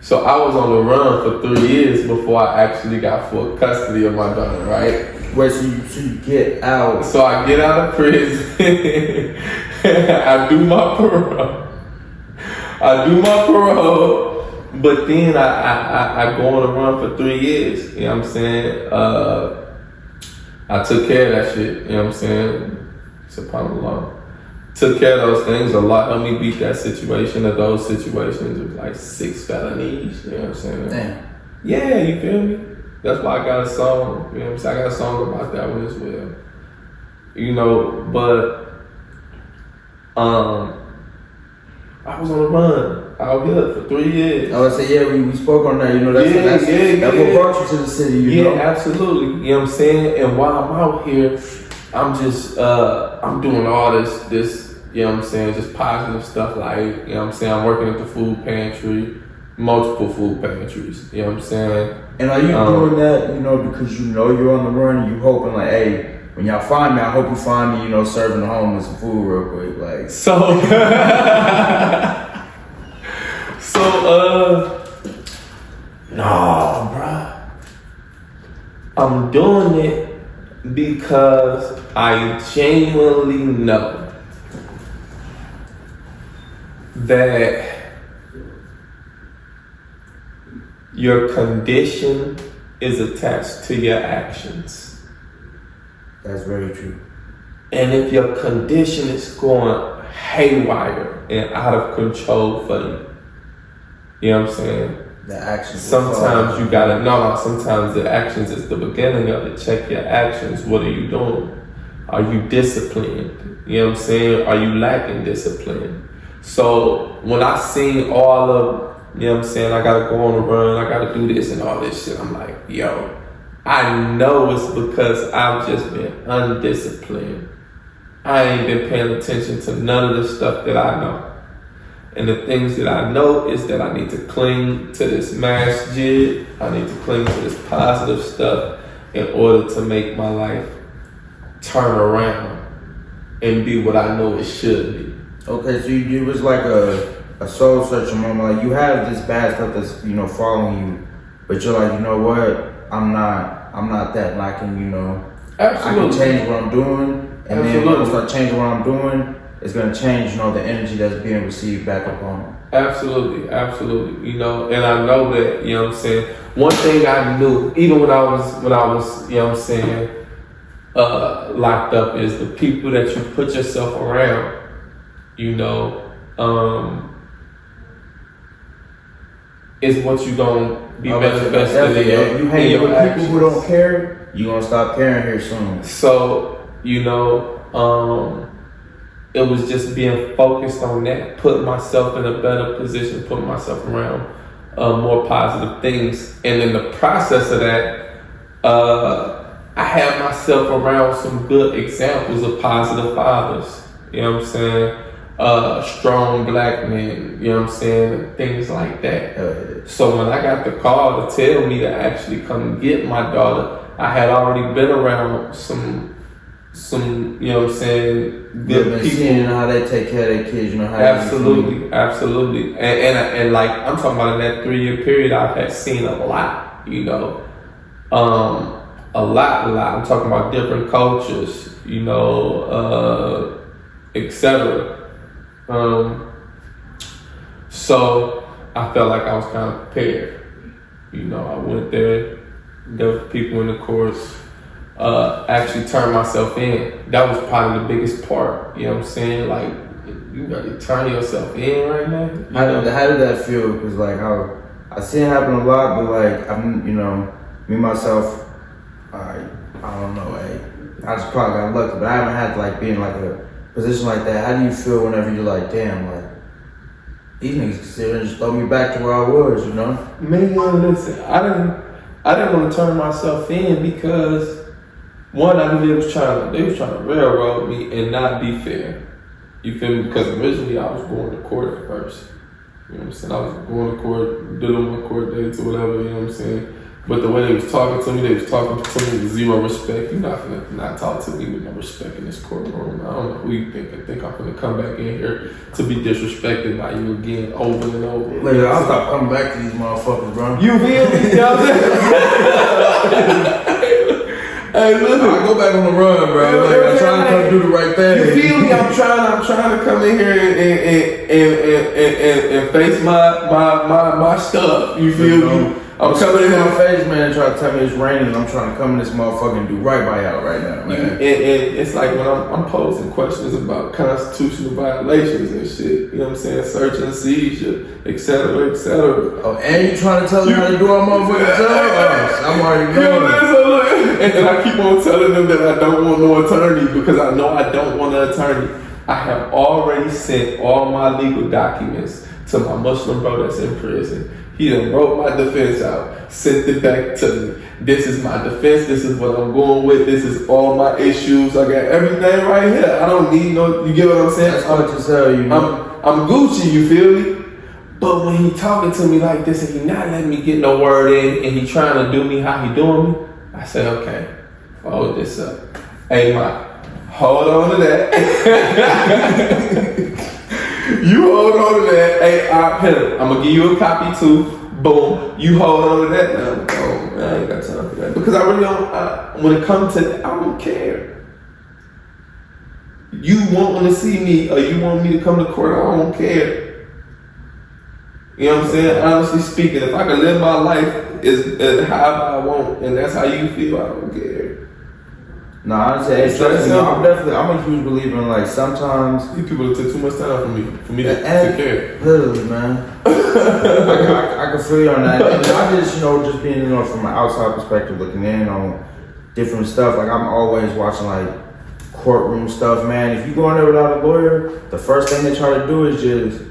So I was on the run for 3 years before I actually got full custody of my daughter, right? Wait, so you get out. So I get out of prison. I do my parole. But then I go on a run for 3 years. You know what I'm saying? I took care of that shit. You know what I'm saying? SubhanAllah. Took care of those things. Allah helped me beat that situation. Of those situations, it was like 6 felonies. You know what I'm saying? Damn. Yeah, you feel me? That's why I got a song. You know what I'm saying? I got a song about that one as well. But I was on the run out here for 3 years. I would say, we spoke on that. That's what brought you to the city. Absolutely. You know what I'm saying? And while I'm out here, I'm doing all this, you know what I'm saying, just positive stuff, like, you know what I'm saying, I'm working at the food pantry, multiple food pantries, you know what I'm saying? And are you doing that, you know, because you know you're on the run, you hoping like, hey, when y'all find me, I hope you find me, you know, serving the homeless some food real quick, like. So, no, bruh. I'm doing it because I genuinely know that your condition is attached to your actions. That's very true. And if your condition is going haywire and out of control for you know what I'm saying? The actions. Sometimes you gotta sometimes the actions is the beginning of it. Check your actions. What are you doing? Are you disciplined? You know what I'm saying? Are you lacking discipline? So when I seen all of, you know what I'm saying, I gotta go on a run, I gotta do this and all this shit, I'm like, yo, I know it's because I've just been undisciplined. I ain't been paying attention to none of the stuff that I know. And the things that I know is that I need to cling to this masjid. I need to cling to this positive stuff in order to make my life turn around and be what I know it should be. Okay, so you was like a soul searching moment. Like you have this bad stuff that's, you know, following you, but you're like, you know what? I'm not that, and I can, you know, Absolutely. I can change what I'm doing, and then when I start changing what I'm doing, it's gonna change, you know, the energy that's being received back upon me. Absolutely, you know, and I know that, you know what I'm saying. One thing I knew, even when I was, you know what I'm saying, locked up, is the people that you put yourself around, you know, is what you gonna be manifested in. You hang with people who don't care, you gonna stop caring here soon. So, you know, it was just being focused on that, putting myself in a better position, putting myself around more positive things. And in the process of that, I had myself around some good examples of positive fathers. You know what I'm saying? Strong black men, you know what I'm saying? And things like that. So when I got the call to tell me to actually come get my daughter, I had already been around some you know what I'm saying, good people. Seeing how they take care of their kids, you know how absolutely. And like I'm talking about in that 3-year period, I had seen a lot, you know. A lot. I'm talking about different cultures, you know, etc. So I felt like I was kind of prepared. You know, I went there with people in the course, actually turned myself in. That was probably the biggest part. You know what I'm saying? Like, you gotta turn yourself in right now. How did that feel? Because like I see it happen a lot, but like I'm, you know, me myself, I don't know. I just probably got lucky, but I haven't had to like be in like a position like that. How do you feel whenever you're like, damn, like these niggas consider just throw me back to where I was, you know? Man, listen, I didn't want to turn myself in because one, I knew they was trying to railroad me and not be fair. You feel me? Because originally I was going to court at first. You know what I'm saying? I was going to court, doing my court dates or whatever, you know what I'm saying? But the way they was talking to me with zero respect. You're not gonna not talk to me with no respect in this courtroom. I don't know who you think I'm gonna come back in here to be disrespected by you again over and over. Later, I'll stop coming back to these motherfuckers, bro. You feel me? You know what I'm saying? Hey, listen. I go back on the run, bro. Like, I'm trying to come do the right thing. You feel me? I'm trying to come in here and face my stuff. You feel me? I'm coming in my face, man, and try to tell me it's raining, and I'm trying to come in this motherfucker and do right by y'all right now, man. And it's like when I'm posing questions about constitutional violations and shit, you know what I'm saying? Search and seizure, et cetera, et cetera. Oh, and you trying to tell me how to do our motherfucking job? I'm already doing it. And I keep on telling them that I don't want no attorney because I know I don't want an attorney. I have already sent all my legal documents to my Muslim brother that's in prison. He done wrote my defense out, sent it back to me. This is my defense. This is what I'm going with. This is all my issues. I got everything right here. I don't need no. You get what I'm saying? That's hard to tell you. I'm Gucci. You feel me? But when he talking to me like this and he not letting me get no word in and he trying to do me how he doing me, I said, okay, hold this up. Hey, Mike, hold on to that. You hold on to that. Hey, I'm gonna give you a copy too. Boom. You hold on to that now. Oh, man, I ain't got time for that. Because I really don't, when it comes to that, I don't care. You want to see me or you want me to come to court, I don't care. You know what I'm saying? Honestly speaking, if I can live my life is however I want and that's how you feel, I don't care. No, honestly, I'm a huge believer in like sometimes these people took too much time for me to take care. Literally, man. I can feel you on that. And not just, just being, from an outside perspective looking in on different stuff. Like I'm always watching like courtroom stuff, man. If you go in there without a lawyer, the first thing they try to do is just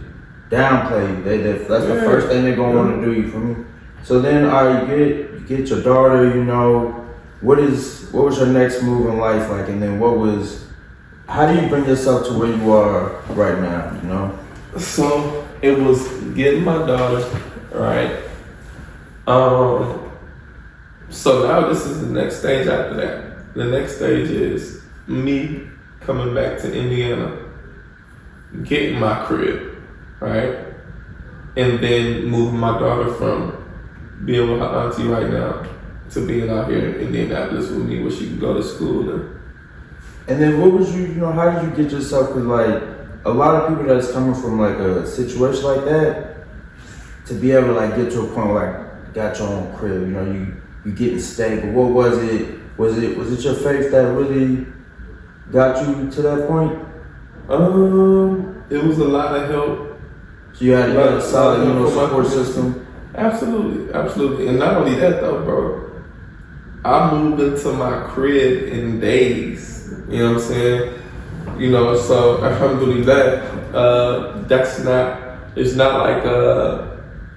downplay you. That's the first thing they're gonna want to do. You feel me? So then, you get your daughter. What was your next move in life like? And then how do you bring yourself to where you are right now? So it was getting my daughter, right? So now this is the next stage after that. The next stage is me coming back to Indiana, getting my crib. Right? And then moving my daughter from being with her auntie right now to being out here in Indianapolis with me where she can go to school. And then what was how did you get yourself, because like a lot of people that's coming from like a situation like that, to be able to like get to a point where like got your own crib, you getting stable. What was it? Was it your faith that really got you to that point? It was a lot of help. So you had a solid, support system? Absolutely. And not only that though, bro. I moved into my crib in days. You know what I'm saying? So alhamdulillah, it's not like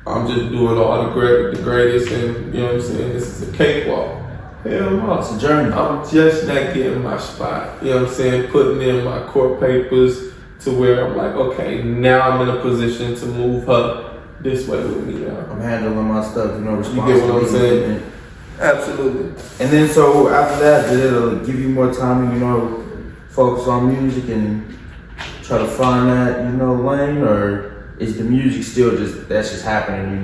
I'm just doing all the greatest and, you know what I'm saying, this is a cakewalk. Hell no. It's a journey. I'm just not getting my spot. You know what I'm saying? Putting in my court papers to where I'm like, okay, now I'm in a position to move her this way with me now. I'm handling my stuff, responsibility. You get what I'm saying? Absolutely. And then so after that, did it give you more time to, focus on music and try to find that, lane? Or is the music still that's just happening,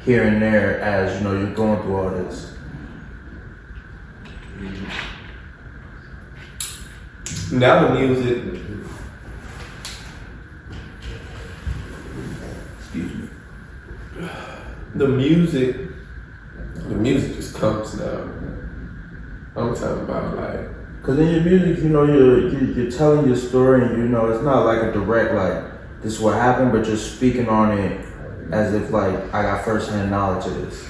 here and there as, you're going through all this? Now the music, the music just comes now. I'm talking about like, cause in your music, you're telling your story, and it's not like a direct like this is what happened, but you're speaking on it as if like I got firsthand knowledge of this.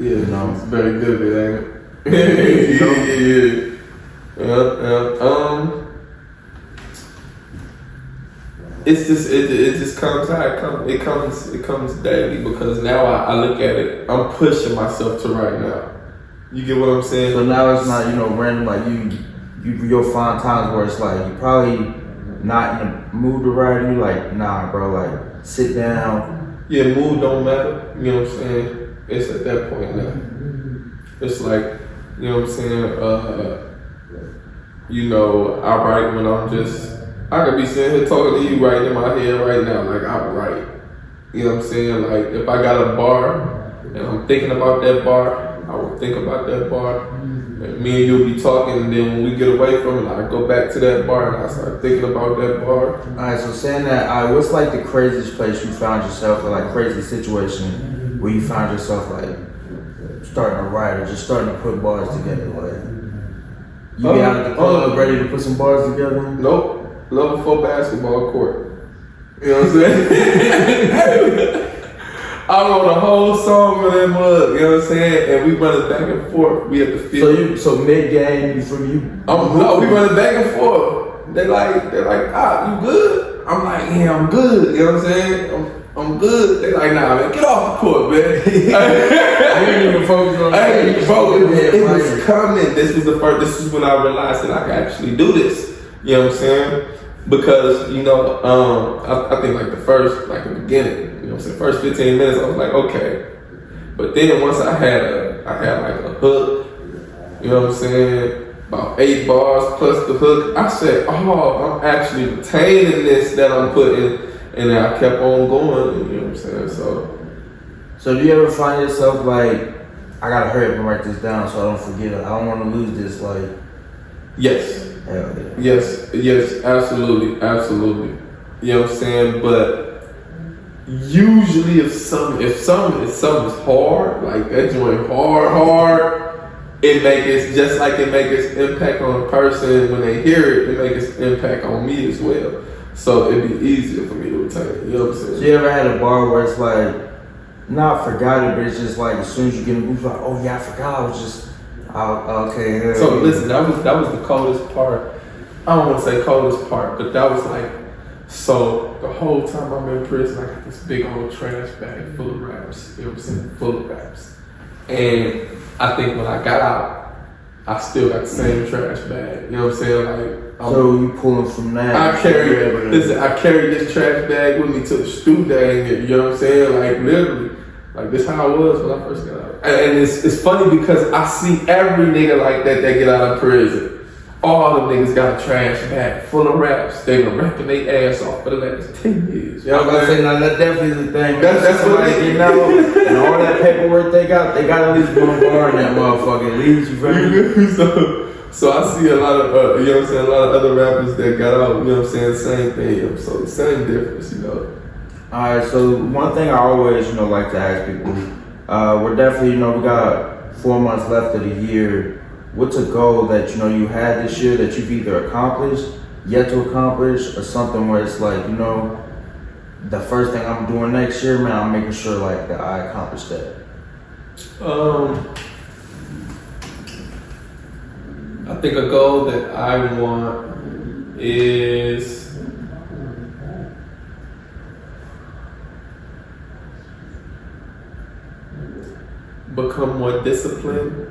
Yeah, it's very good, ain't it? Yeah. It's just it just comes how it comes. It comes daily because now I look at it. I'm pushing myself to right now. You get what I'm saying? So now it's not random. Like you'll find times where it's like you're probably not in the mood to write. And you're like, nah, bro. Like sit down. Yeah, mood don't matter. You know what I'm saying? It's at that point now. It's like, you know what I'm saying? I write when I could be sitting here talking to you right in my head right now, like I write. You know what I'm saying? Like if I got a bar and I'm thinking about that bar, I will think about that bar. And me and you'll be talking, and then when we get away from it, I go back to that bar and I start thinking about that bar. Alright, so saying that, what's like the craziest place you found yourself, or like crazy situation where you found yourself like starting to write or just starting to put bars together? Like you be out at the club ready to put some bars together? Nope. Level 4 basketball court. You know what I'm saying? I wrote a whole song on that mug, you know what I'm saying? And we run it back and forth. We at the field. So mid-game, No, we run it back and forth. They're like, you good? I'm like, yeah, I'm good. You know what I'm saying? I'm good. They like, nah, man, get off the court, man. I didn't even focus on that. Hey, bro, it was coming. This is when I realized that I could actually do this. You know what I'm saying? Because, you know, I think like the beginning, you know what I'm saying, first 15 minutes, I was like, okay. But then once I had like a hook, you know what I'm saying, about 8 bars plus the hook, I said, oh, I'm actually retaining this that I'm putting, and then I kept on going, you know what I'm saying, So do you ever find yourself like, I gotta hurry up and write this down so I don't forget it, I don't want to lose this, like? Yes. Hell yeah. Yes, absolutely. You know what I'm saying? But usually if something's hard, like that joint hard, it makes its impact on a person when they hear it makes its impact on me as well. So it'd be easier for me to retain. You know what I'm saying? So you ever had a bar where it's like, not forgot it, but it's just like as soon as you get in the booth, like, oh yeah, I forgot. I was just, okay. So listen, that was the coldest part. I don't want to say coldest part, but that was like, so the whole time I'm in prison, I got this big old trash bag full of raps. You know what I'm saying? Full of raps. And I think when I got out, I still got the same trash bag. You know what I'm saying? Like, so you pulling from that? I carried this trash bag with me to the stew day. You know what I'm saying? Like literally, like this how I was when I first got out. And it's funny because I see every nigga like that get out of prison. All them niggas got a trash bag full of raps. They been rapping their ass off for the last 10 years. You know what I'm saying? That definitely the thing. That's what it is. You know, and all that paperwork they got at least one bar in that motherfucker. At least you feel me? So I see a lot of, you know what I'm saying, a lot of other rappers that got out, you know what I'm saying, same thing. So the same difference, you know. Alright, so one thing I always, like to ask people, we're definitely, we got 4 months left of the year. What's a goal that, you had this year that you've either accomplished, yet to accomplish, or something where it's like, the first thing I'm doing next year, man, I'm making sure like that I accomplish that? I think a goal that I want is become more disciplined.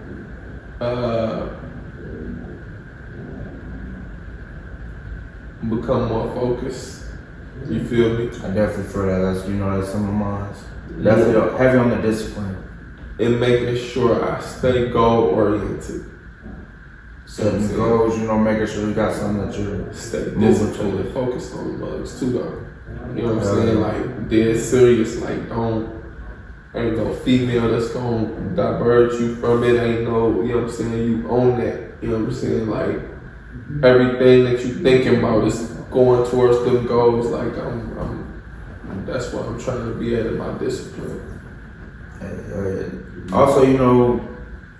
Become more focused. You feel me? I definitely feel that. That's some of mine. Definitely heavy on the discipline. And making sure I stay goal oriented. Setting goals, making sure you got something that you're stay disciplined and focused on the bugs too, though. You know what I'm saying? Like dead serious. Like ain't no female that's gonna divert you from it. Ain't no, you know what I'm saying? You own that. You know what I'm saying? Like everything that you thinking about is going towards them goals. Like that's what I'm trying to be at in my discipline. Also,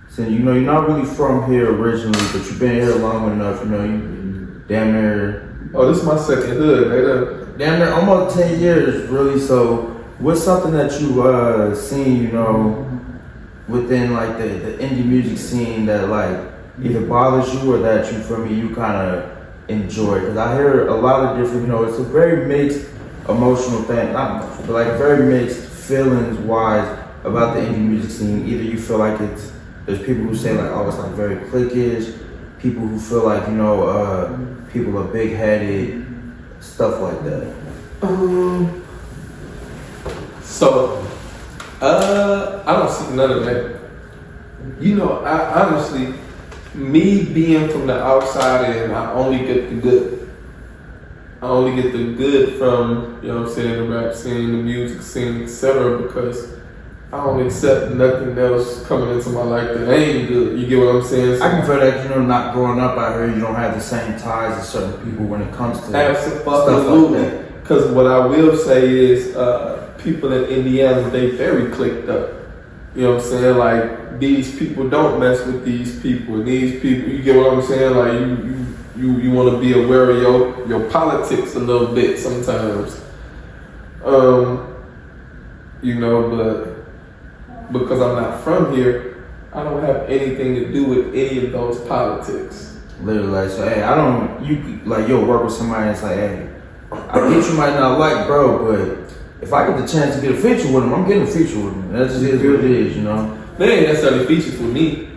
since you're not really from here originally, but you've been here long enough. You damn near. Oh, this is my second hood. Damn near almost 10 years, really. So, what's something that you seen, within like the indie music scene that like either bothers you or that you kind of enjoy? Because I hear a lot of different, it's a very mixed emotional thing, not emotional, but like very mixed feelings wise about the indie music scene. Either you feel like there's people who say like, oh, it's like very cliquish, people who feel like, people are big-headed, stuff like that. I don't see none of that. I honestly, me being from the outside and I only get the good. I only get the good from, the rap scene, the music scene, etc. because I don't accept nothing else coming into my life that ain't good. You get what I'm saying? So I can feel that, not growing up out here, you don't have the same ties as certain people when it comes to stuff like that. Because what I will say is, people in Indiana, they very clicked up. You know what I'm saying? Like, these people don't mess with these people. These people, you get what I'm saying? Like, you want to be aware of your politics a little bit sometimes. But because I'm not from here, I don't have anything to do with any of those politics. Literally, like, so, hey, you'll work with somebody and it's like, hey, I get you might not like bro, but if I get the chance to get a feature with him, I'm getting a feature with him. That just is what it is, you know. They ain't necessarily features with me.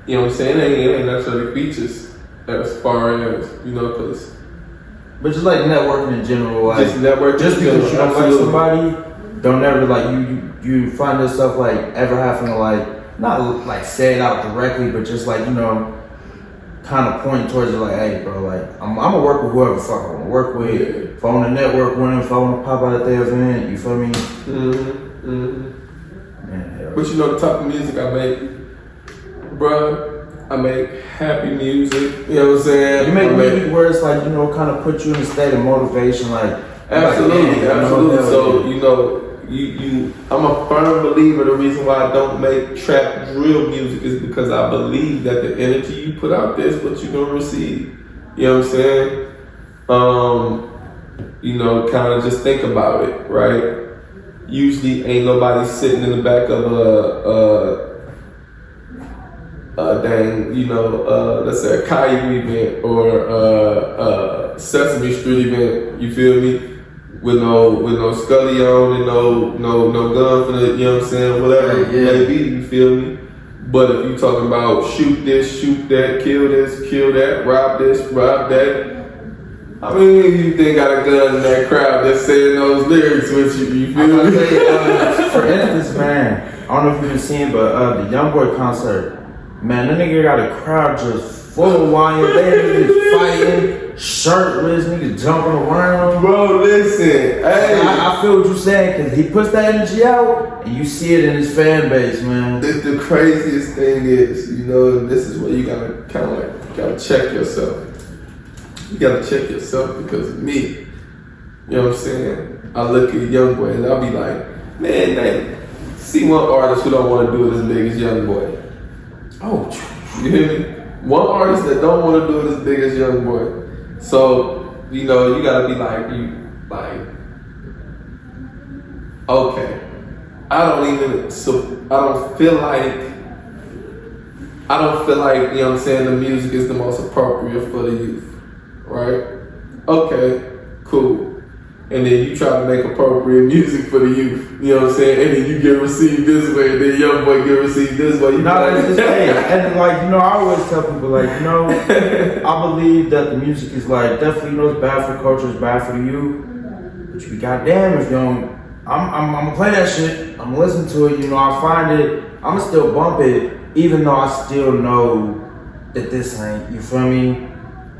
You know what I'm saying? It ain't necessarily features as far as, you know, because. But just like networking in general, like just networking. Just because you don't like somebody, don't ever like you find yourself like ever having to like not like say it out directly, but just like, you know, kind of point towards it like, hey bro, like I'm gonna work with whoever the fuck I wanna work with. Yeah. If I wanna network with him, if I wanna pop out at their event, you feel me? Man, but you know the type of music I make, bruh, I make happy music, you know what I'm saying? You make music where it's like, you know, kind of put you in a state of motivation, like absolutely, like, absolutely. You know, so you know, I'm a firm believer. The reason why I don't make trap drill music is because I believe that the energy you put out there is what you're gonna receive. You know what I'm saying? You know, kind of just think about it, right? Usually, ain't nobody sitting in the back of dang, you know, let's say a Caillou event or a Sesame Street event. You feel me? With no Scully on and no gun for the, you know what I'm saying, whatever it may be, you feel me? But if you talking about shoot this, shoot that, kill this, kill that, rob this, rob that, I mean, you think got a gun in that crowd that's saying those lyrics with you feel me? For instance, man, I don't know if you've been seeing, but the YoungBoy concert, man, that nigga got a crowd just full of YN, niggas fighting, shirtless, niggas jumping around. Bro, listen, hey. I feel what you're saying, because he puts that energy out, and you see it in his fan base, man. The craziest thing is, you know, this is where you gotta kind of like, gotta check yourself. You gotta check yourself because of me. You know what I'm saying? I look at YoungBoy and I'll be like, man, see one artist who don't want to do it as big as YoungBoy. Oh, you hear me? One artist that don't want to do it as big as YoungBoy. So, you know, you gotta be like, okay, I don't feel like, you know what I'm saying, the music is the most appropriate for the youth, right? Okay, cool. And then you try to make appropriate music for the youth, you know what I'm saying? And then you get received this way, and then YoungBoy get received this way. That's just and like, you know, I always tell people like, you know, I believe that the music is like, definitely, you know, it's bad for the culture, it's bad for the youth. But you be goddamn if you don't, I'm gonna play that shit, I'm gonna listen to it, you know, I find it, I'm gonna still bump it, even though I still know that this ain't, you feel me?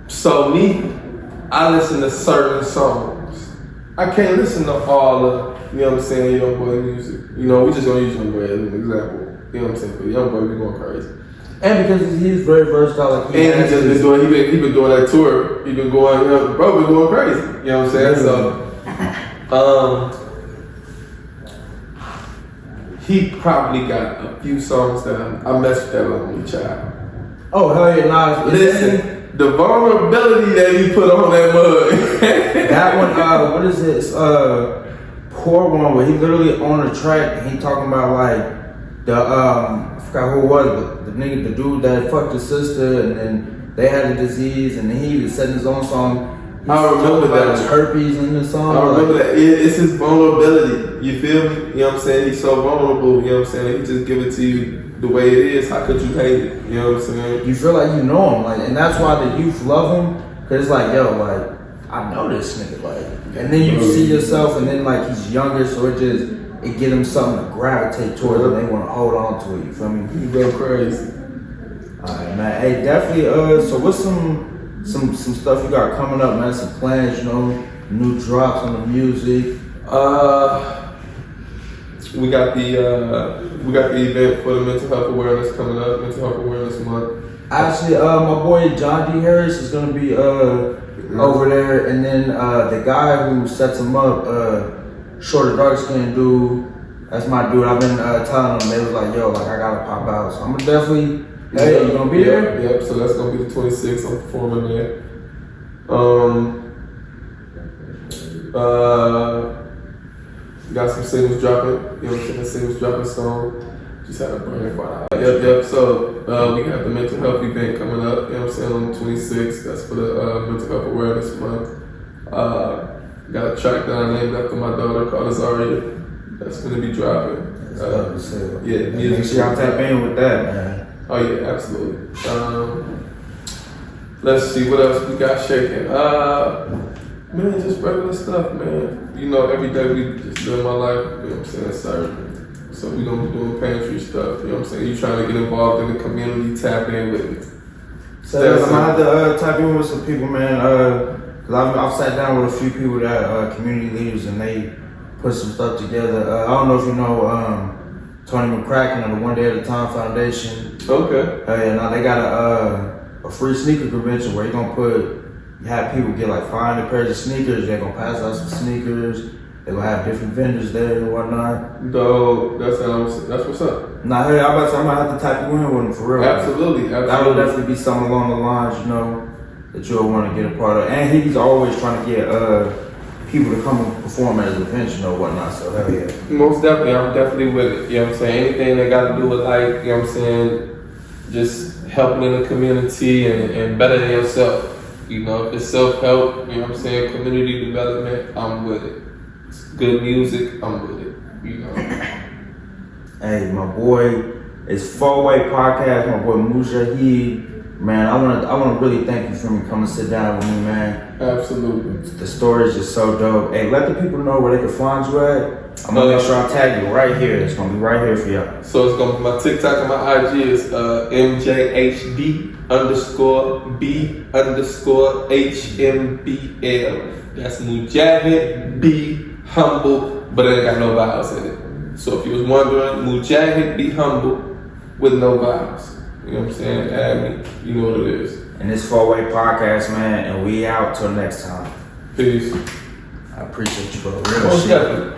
So me, I listen to certain songs. I can't listen to all of, you know what I'm saying, YoungBoy music. You know, we just gonna use YoungBoy as an example. You know what I'm saying? But YoungBoy, we going crazy. And because he's very versatile, like he been doing that tour. He been going, you know, bro, been going crazy. You know what I'm saying? So, he probably got a few songs that I messed with that only child. Oh hell yeah, nah. Listen. The vulnerability that he put on that mug. That one, what is this? Poor one where he literally on the track and he talking about like the I forgot who it was, but the dude that fucked his sister and then they had a disease and then he was setting his own song. I remember that. His herpes in the song. I remember that. It's his vulnerability. You feel me? You know what I'm saying? He's so vulnerable. You know what I'm saying? He just give it to you the way it is. How could you hate it? You know what I'm saying? You feel like you know him, like, and that's why the youth love him. Cause it's like, yo, like, I know this nigga, like, and then you see yourself, and then like he's younger, so it get him something to gravitate towards, and they want to hold on to it. You feel me? You go crazy. All right, man. Hey, definitely. So what's some stuff you got coming up, man? Some plans, you know, new drops on the music. We got the event for the mental health awareness coming up, Mental Health Awareness Month. Actually, my boy John D. Harris is gonna be over there, and then the guy who sets him up, shorter dark skinned dude. That's my dude. I've been telling them, they was like, yo, like I gotta pop out, so I'm gonna definitely. Hey, you gonna be there? Yep. So that's gonna be the 26th. I'm performing there. Got some singles dropping. You know what I'm saying? Singles dropping song. Just had a brand fire. Yep. So we have the mental health event coming up. You know what I'm saying? On the 26th. That's for the Mental Health Awareness Month. got a track that I named after my daughter called Azaria. That's gonna be dropping. Yeah, Make sure y'all tap in with that, man. Oh yeah, absolutely. Let's see what else we got shaking. Man, just regular stuff, man. You know, every day we just live my life, you know what I'm saying, serving. So we gonna be doing pantry stuff, you know what I'm saying? You trying to get involved in the community, tap in with me. So I'm gonna have to tap in with some people, man. Cause I've sat down with a few people that community leaders, and they put some stuff together. I don't know if you know Tony McCracken of the One Day at a Time Foundation. Okay. Now they got a free sneaker convention where you're gonna have people get like 500 pairs of sneakers. They're gonna pass out some sneakers. They're gonna have different vendors there and whatnot. Dope. That's what's up. Now, hey, I'm gonna have to tap you in with them for real. Absolutely. That would definitely be something along the lines, you know, that you'll want to get a part of. And he's always trying to get people to come and perform at his events, you know, whatnot. So hell yeah. Most definitely, I'm definitely with it. You know what I'm saying? Anything that got to do with like, you know what I'm saying, just helping in the community and bettering yourself. You know, if it's self-help, you know what I'm saying, community development, I'm with it. It's good music, I'm with it. You know. Hey, my boy, it's 4-Way Podcast, my boy Mujahid. Man, I wanna really thank you for coming sit down with me, man. Absolutely. The story is just so dope. Hey, let the people know where they can find you at. I'm gonna make sure I tag you right here. It's gonna be right here for y'all. So it's gonna be my TikTok and my IG is MJHD_B_HMBL. That's Mujahid B Humble, but it ain't got no vowels in it. So if you was wondering, Mujahid B Humble with no vowels. You know what I'm saying? Add me. You know what it is. And this 4-Way Podcast, man, and we out till next time. Peace. I appreciate you, bro. Real Most shit. definitely.